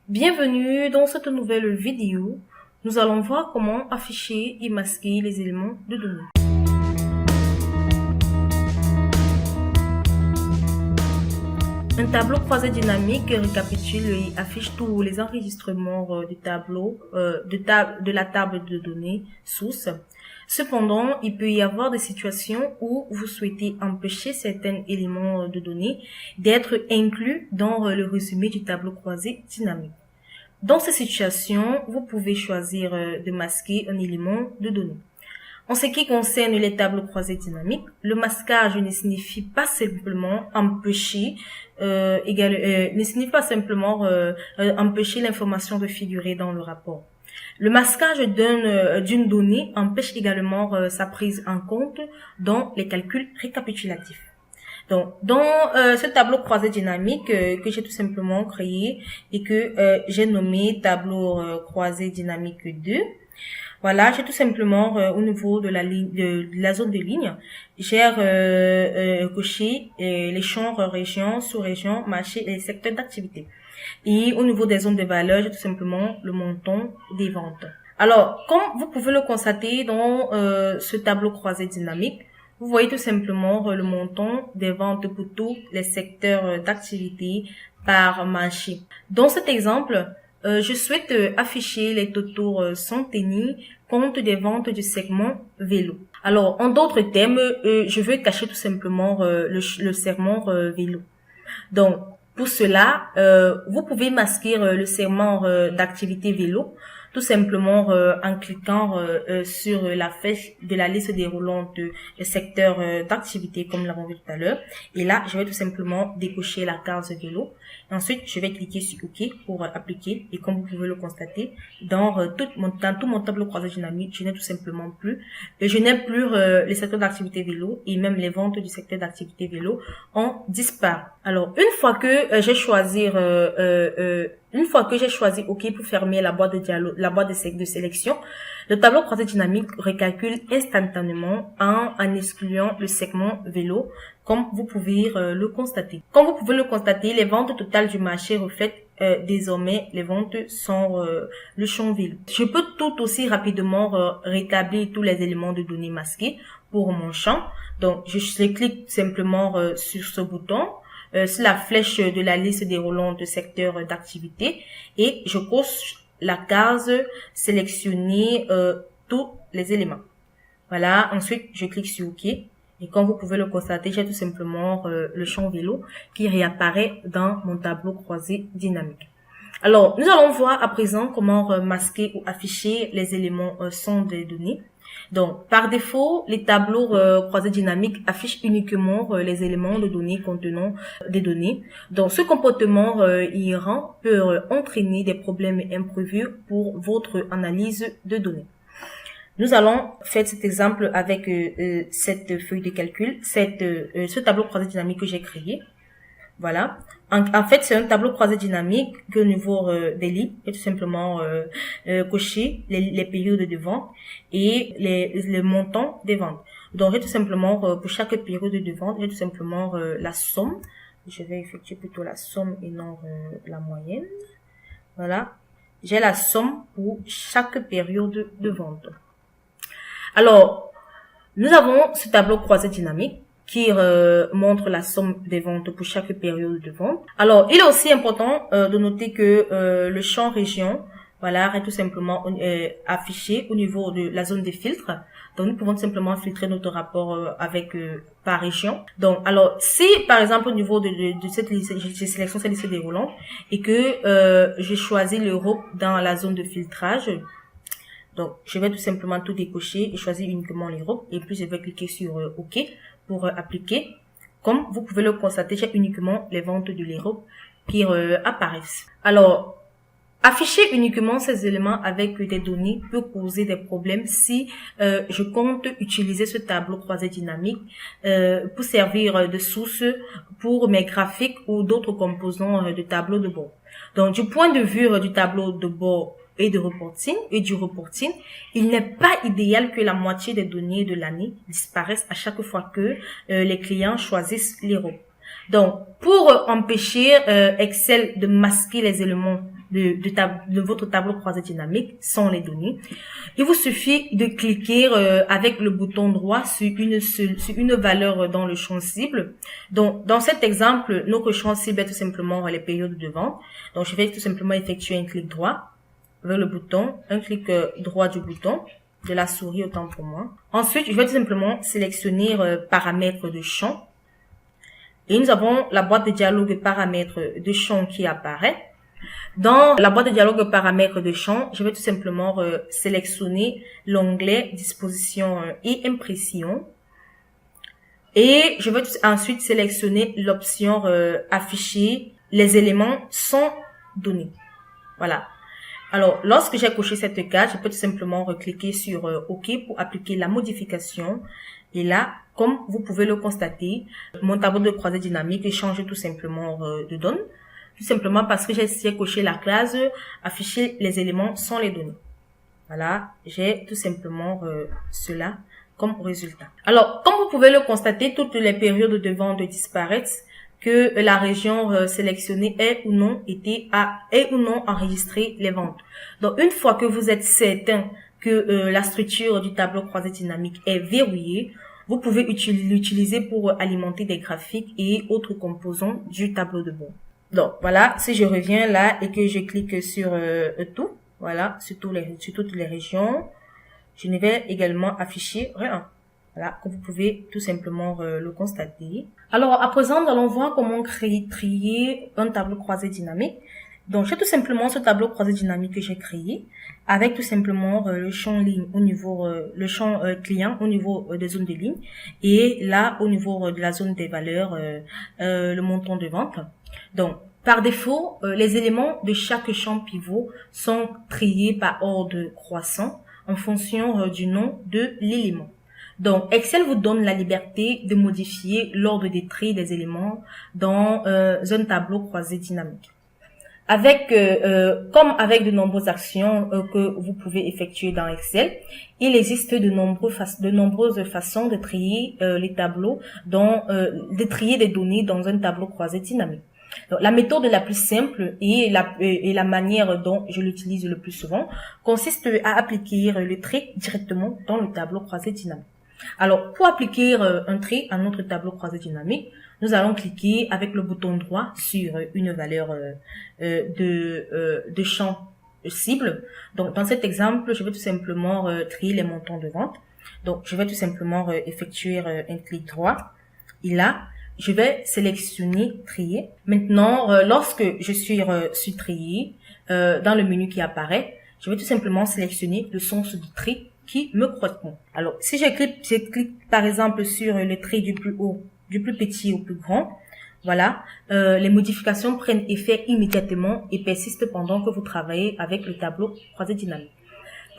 Bienvenue dans cette nouvelle vidéo. Nous allons voir comment afficher et masquer les éléments de données. Un tableau croisé dynamique récapitule et affiche tous les enregistrements du tableau, de la table de données source. Cependant, il peut y avoir des situations où vous souhaitez empêcher certains éléments de données d'être inclus dans le résumé du tableau croisé dynamique. Dans ces situations, vous pouvez choisir de masquer un élément de données. En ce qui concerne les tableaux croisés dynamiques, le masquage ne signifie pas simplement empêcher, empêcher l'information de figurer dans le rapport. Le masquage d'une donnée empêche également sa prise en compte dans les calculs récapitulatifs. Donc, dans ce tableau croisé dynamique que j'ai tout simplement créé et que j'ai nommé tableau croisé dynamique 2, voilà, j'ai tout simplement au niveau de la ligne, de la zone de ligne, j'ai coché les champs région, sous-région, marché et secteurs d'activité. Et au niveau des zones de valeur, j'ai tout simplement le montant des ventes. Alors, comme vous pouvez le constater dans ce tableau croisé dynamique, vous voyez tout simplement le montant des ventes pour tous les secteurs d'activité par marché. Dans cet exemple, je souhaite afficher les totaux sans tenir compte des ventes du segment vélo. Alors, en d'autres termes, je veux cacher tout simplement le segment vélo. Donc, pour cela, vous pouvez masquer le segment d'activité vélo tout simplement en cliquant sur la flèche de la liste déroulante des secteurs d'activité comme nous l'avons vu tout à l'heure. Et là, je vais tout simplement décocher la case vélo. Ensuite, je vais cliquer sur OK pour appliquer. Et comme vous pouvez le constater, dans tout mon tableau croisé dynamique, je n'ai tout simplement plus. Je n'ai plus les secteurs d'activité vélo et même les ventes du secteur d'activité vélo ont disparu. Alors, une fois que j'ai choisi OK pour fermer la boîte de dialogue, la boîte de sélection, le tableau croisé dynamique recalcule instantanément en excluant le segment vélo, comme vous pouvez le constater. Comme vous pouvez le constater, les ventes totales du marché reflètent désormais les ventes sans le champ vélo. Je peux tout aussi rapidement rétablir tous les éléments de données masqués pour mon champ. Donc, je clique simplement sur ce bouton. C'est la flèche de la liste déroulante de secteurs d'activité et je coche la case sélectionner tous les éléments. Voilà, ensuite je clique sur OK et comme vous pouvez le constater, j'ai tout simplement le champ vélo qui réapparaît dans mon tableau croisé dynamique. Alors, nous allons voir à présent comment masquer ou afficher les éléments sans des données. Donc, par défaut, les tableaux croisés dynamiques affichent uniquement les éléments de données contenant des données. Donc, ce comportement inhérent peut entraîner des problèmes imprévus pour votre analyse de données. Nous allons faire cet exemple avec cette feuille de calcul, ce tableau croisé dynamique que j'ai créé. Voilà. En fait, c'est un tableau croisé dynamique que au niveau des lignes, et tout simplement cocher les périodes de vente et les montants des ventes. Donc, j'ai tout simplement pour chaque période de vente, j'ai tout simplement la somme. Je vais effectuer plutôt la somme et non la moyenne. Voilà. J'ai la somme pour chaque période de vente. Alors, nous avons ce tableau croisé dynamique qui montre la somme des ventes pour chaque période de vente. Alors, il est aussi important de noter que le champ région, voilà, est tout simplement affiché au niveau de la zone des filtres. Donc, nous pouvons tout simplement filtrer notre rapport avec par région. Donc, alors, si par exemple au niveau de cette liste, je sélectionne cette liste déroulante et que je choisis l'Europe dans la zone de filtrage. Donc, je vais tout simplement tout décocher et choisir uniquement l'Europe. Et puis, je vais cliquer sur OK pour appliquer. Comme vous pouvez le constater, j'ai uniquement les ventes de l'Europe qui apparaissent. Alors, afficher uniquement ces éléments avec des données peut causer des problèmes si je compte utiliser ce tableau croisé dynamique pour servir de source pour mes graphiques ou d'autres composants de tableau de bord. Donc, du point de vue du tableau de bord et du reporting, il n'est pas idéal que la moitié des données de l'année disparaissent à chaque fois que les clients choisissent l'Europe. Donc, pour empêcher Excel de masquer les éléments de votre tableau croisé dynamique sans les données. Il vous suffit de cliquer avec le bouton droit sur une valeur dans le champ cible. Donc, dans cet exemple, notre champ cible est tout simplement les périodes de vente. Donc, je vais tout simplement effectuer un clic droit vers le bouton, un clic droit du bouton, de la souris autant pour moi. Ensuite, je vais tout simplement sélectionner paramètres de champ. Et nous avons la boîte de dialogue paramètres de champ qui apparaît. Dans la boîte de dialogue paramètres de champ, je vais tout simplement sélectionner l'onglet disposition et impression. Et je vais ensuite sélectionner l'option afficher les éléments sans données. Voilà. Alors, lorsque j'ai coché cette case, je peux tout simplement recliquer sur OK pour appliquer la modification. Et là, comme vous pouvez le constater, mon tableau de croisée dynamique change tout simplement de donne. Tout simplement parce que j'ai coché la case afficher les éléments sans les données. Voilà, j'ai tout simplement cela comme résultat. Alors, comme vous pouvez le constater, toutes les périodes de vente disparaissent, que la région sélectionnée ait ou non enregistré les ventes. Donc, une fois que vous êtes certain que la structure du tableau croisé dynamique est verrouillée, vous pouvez l'utiliser pour alimenter des graphiques et autres composants du tableau de bord. Donc, voilà, si je reviens là et que je clique sur tout, voilà, sur toutes les régions, je ne vais également afficher rien. Voilà, comme vous pouvez tout simplement le constater. Alors, à présent, nous allons voir comment trier un tableau croisé dynamique. Donc, j'ai tout simplement ce tableau croisé dynamique que j'ai créé avec tout simplement le champ ligne au niveau, le champ client au niveau des zones de ligne et là, au niveau de la zone des valeurs, le montant de vente. Donc, par défaut, les éléments de chaque champ pivot sont triés par ordre croissant en fonction du nom de l'élément. Donc, Excel vous donne la liberté de modifier l'ordre des traits des éléments dans un tableau croisé dynamique. Comme avec de nombreuses actions que vous pouvez effectuer dans Excel, il existe de nombreuses façons de trier les tableaux, de trier des données dans un tableau croisé dynamique. Donc, la méthode la plus simple et la manière dont je l'utilise le plus souvent consiste à appliquer le trait directement dans le tableau croisé dynamique. Alors, pour appliquer un trait à notre tableau croisé dynamique, nous allons cliquer avec le bouton droit sur une valeur de champ cible. Donc, dans cet exemple, je vais tout simplement trier les montants de vente. Donc, je vais tout simplement effectuer un clic droit. Et là, je vais sélectionner trier. Maintenant, lorsque je suis sur trier, dans le menu qui apparaît, je vais tout simplement sélectionner le sens du trait qui me correspond. Alors, si je clique par exemple sur le trait du plus petit au plus grand, voilà, les modifications prennent effet immédiatement et persistent pendant que vous travaillez avec le tableau croisé dynamique.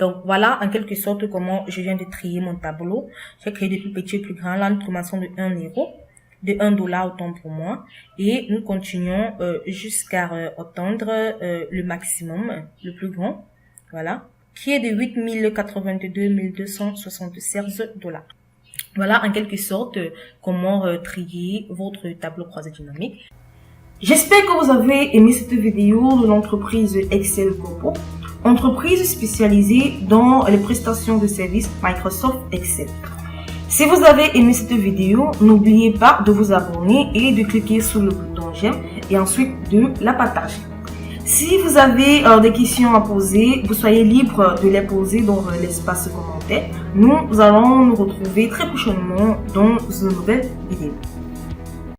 Donc, voilà en quelque sorte comment je viens de trier mon tableau. J'ai créé du plus petit au plus grand. Là, nous commençons de 1 euro, de $1 autant pour moi. Et nous continuons jusqu'à atteindre le maximum, le plus grand. Voilà, qui est de 8 082 276 $. Voilà en quelque sorte comment trier votre tableau croisé dynamique. J'espère que vous avez aimé cette vidéo de l'entreprise Excel Corpo, entreprise spécialisée dans les prestations de services Microsoft Excel. Si vous avez aimé cette vidéo, n'oubliez pas de vous abonner et de cliquer sur le bouton j'aime et ensuite de la partager. Si vous avez des questions à poser, vous soyez libre de les poser dans l'espace commentaire. Nous allons nous retrouver très prochainement dans une nouvelle vidéo.